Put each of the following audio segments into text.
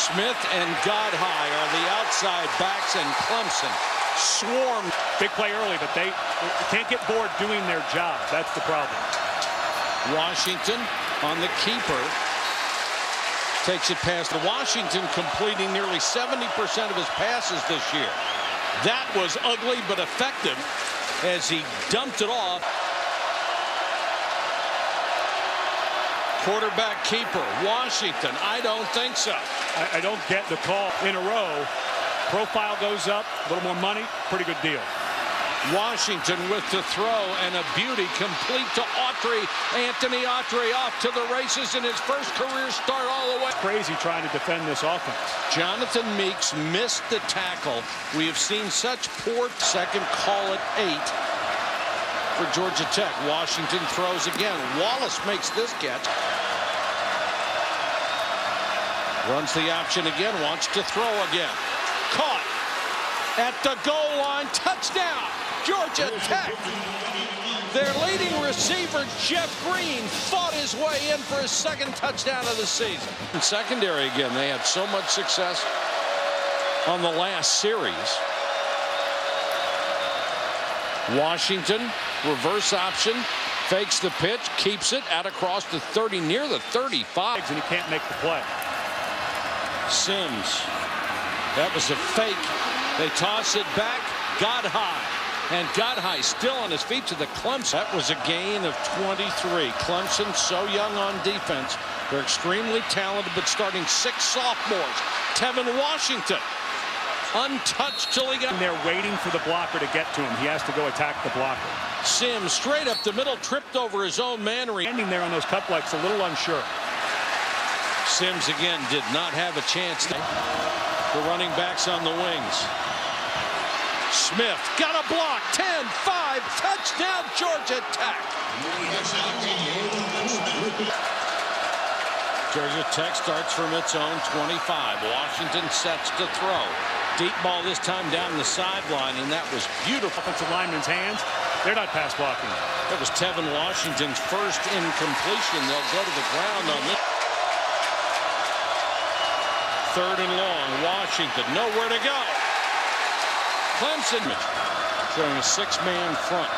Smith and Godhigh are the outside backs, and Clemson swarmed. Big play early, but they can't get bored doing their job. That's the problem. Washington on the keeper. Takes it past the Washington, completing nearly 70% of his passes this year. That was ugly but effective as he dumped it off. Quarterback keeper, Washington. I don't think so. I don't get the call in a row. Profile goes up, a little more money, pretty good deal. Washington with the throw, and a beauty complete to Autry. Anthony Autry off to the races in his first career start all the way. Crazy trying to defend this offense. Jonathan Meeks missed the tackle. We have seen such poor second, call it 8 for Georgia Tech. Washington throws again. Wallace makes this catch. Runs the option again, wants to throw again. Caught at the goal line, touchdown, Georgia Tech. Their leading receiver, Jeff Green, fought his way in for his second touchdown of the season. In secondary again, they had so much success on the last series. Washington, reverse option, fakes the pitch, keeps it out across the 30, near the 35. And he can't make the play. Sims, that was a fake. They toss it back. Godhigh, and Godhigh still on his feet to the Clemson. That was a gain of 23. Clemson so young on defense. They're extremely talented, but starting 6 sophomores. Tevin Washington, untouched till he got. And they're waiting for the blocker to get to him. He has to go attack the blocker. Sims straight up the middle, tripped over his own man. Standing there on those cut blocks, a little unsure. Sims again did not have a chance. The running backs on the wings. Smith got a block. 10-5, touchdown Georgia Tech. Georgia Tech starts from its own 25. Washington sets to throw. Deep ball this time down the sideline, and that was beautiful. Offensive lineman's hands. They're not pass blocking. That was Tevin Washington's first incompletion. They'll go to the ground on this. Third and long. Washington nowhere to go. Clemson showing a 6-man front.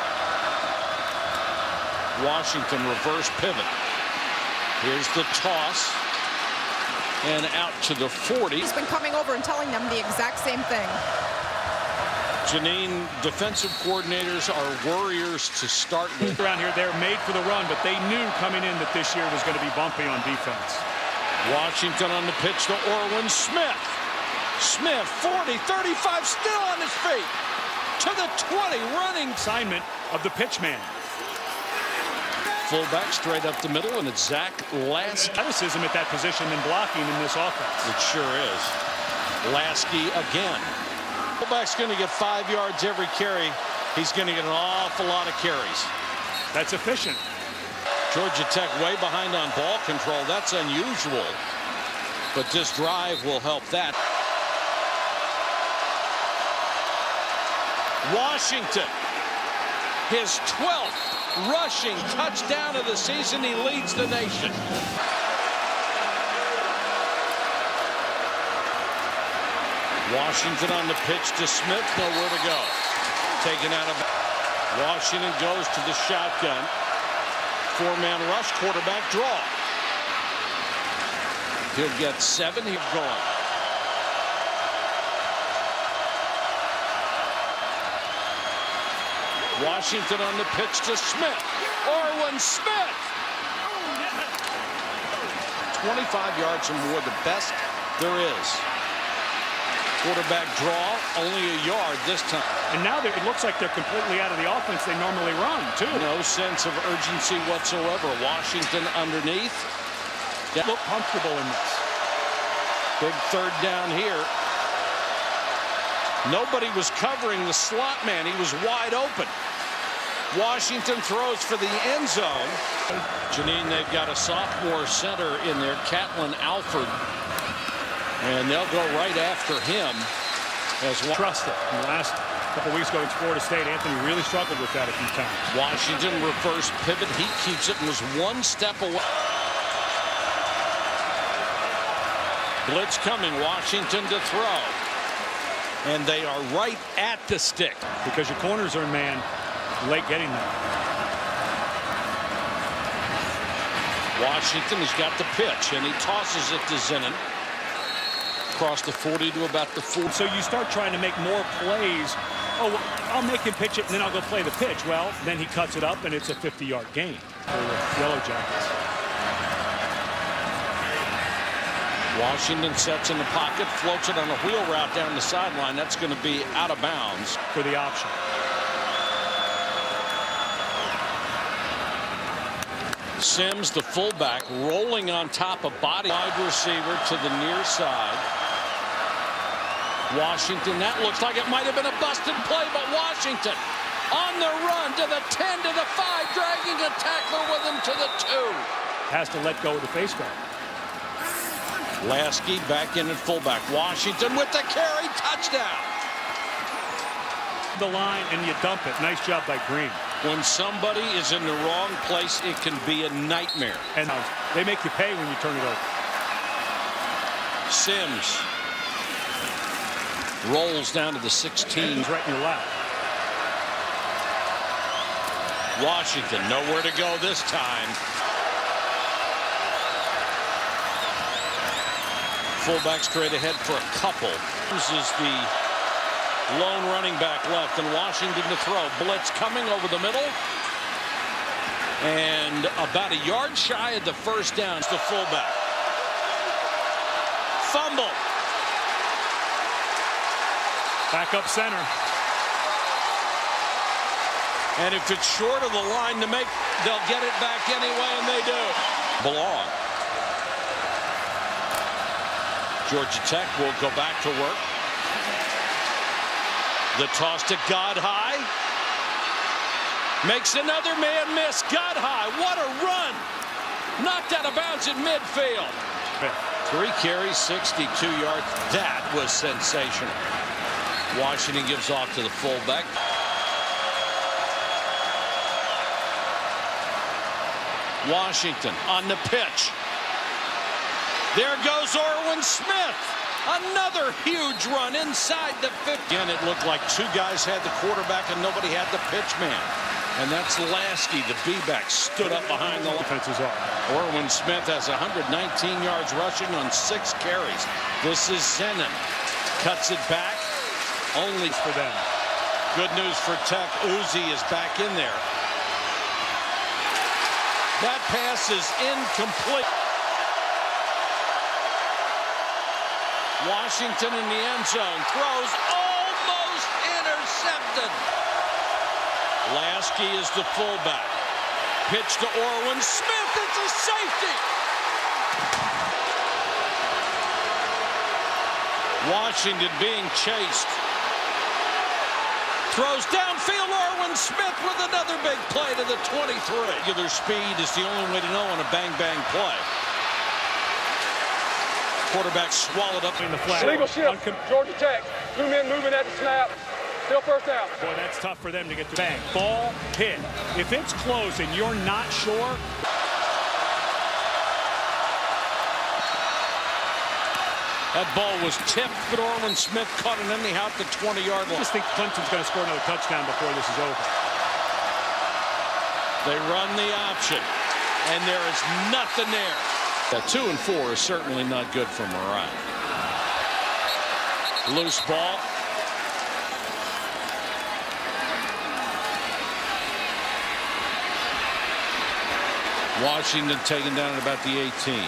Washington reverse pivot. Here's the toss. And out to the 40. He's been coming over and telling them the exact same thing. Janine, defensive coordinators are worriers to start with. Around here, they're made for the run, but they knew coming in that this year was going to be bumpy on defense. Washington on the pitch to Orwin Smith. Smith, 40, 35, still on his feet. To the 20, running. Assignment of the pitch man. Fullback straight up the middle, and it's Zach Lasky. Athleticism at that position and blocking in this offense. It sure is. Lasky again. Fullback's going to get 5 yards every carry. He's going to get an awful lot of carries. That's efficient. Georgia Tech way behind on ball control. That's unusual. But this drive will help that. Washington, his 12th rushing touchdown of the season. He leads the nation. Washington on the pitch to Smith, nowhere to go. Taken out of. Washington goes to the shotgun. 4-man rush, quarterback draw. He'll get 7. He's gone. Washington on the pitch to Smith. Orwin Smith. 25 yards or more, the best there is. Quarterback draw, only a yard this time. And now it looks like they're completely out of the offense they normally run, too. No sense of urgency whatsoever. Washington underneath. They look comfortable in this. Big third down here. Nobody was covering the slot man. He was wide open. Washington throws for the end zone. Janine, they've got a sophomore center in there, Catlin Alford. And they'll go right after him. As trusted. In the last couple weeks going to Florida State, Anthony really struggled with that a few times. Washington reverse pivot. He keeps it and was 1 step away. Blitz coming, Washington to throw. And they are right at the stick. Because your corners are in man, late getting there. Washington has got the pitch, and he tosses it to Zennin. Across the 40 to about the 40. So you start trying to make more plays. Oh, well, I'll make him pitch it, and then I'll go play the pitch. Well, then he cuts it up, and it's a 50-yard gain for the Yellow Jackets. Washington sets in the pocket, floats it on a wheel route down the sideline. That's going to be out of bounds for the option. Sims, the fullback, rolling on top of body. Wide receiver to the near side. Washington, that looks like it might have been a busted play, but Washington on the run to the 10 to the 5, dragging a tackler with him to the 2. Has to let go of the face guard. Lasky back in at fullback. Washington with the carry, touchdown. The line and you dump it. Nice job by Green. When somebody is in the wrong place, it can be a nightmare. And they make you pay when you turn it over. Sims rolls down to the 16. He's right in your lap. Washington nowhere to go this time. Fullback straight ahead for a couple. This is the lone running back left, and Washington to throw. Blitz coming over the middle. And about a yard shy of the first down. It's the fullback. Fumble. Back up center. And if it's short of the line to make, they'll get it back anyway, and they do. Belong. Georgia Tech will go back to work. The toss to Godhigh. Makes another man miss. Godhigh, what a run. Knocked out of bounds in midfield. 3 carries, 62 yards. That was sensational. Washington gives off to the fullback. Washington on the pitch. There goes Orwin Smith. Another huge run inside the 50. Again, it looked like 2 guys had the quarterback and nobody had the pitch man. And that's Lasky, the B-back, stood up behind the defenses off. Orwin Smith has 119 yards rushing on 6 carries. This is Zennin. Cuts it back. Only for them. Good news for Tech. Uzi is back in there. That pass is incomplete. Washington in the end zone. Throws almost intercepted. Lasky is the fullback. Pitch to Orwin Smith. It's a safety. Washington being chased. Throws downfield. Orwin Smith with another big play to the 23. Regular speed is the only way to know on a bang-bang play. Quarterback swallowed up in the flat. Legal shift. Georgia Tech. 2 men moving at the snap. Still first down. Boy, that's tough for them to get to bang. Ball hit. If it's close and you're not sure. That ball was tipped, but Orwin Smith caught it anyhow at the 20-yard line. I just think Clemson's going to score another touchdown before this is over. They run the option, and there is nothing there. That 2 and 4 is certainly not good for morale. Loose ball. Washington taken down at about the 18.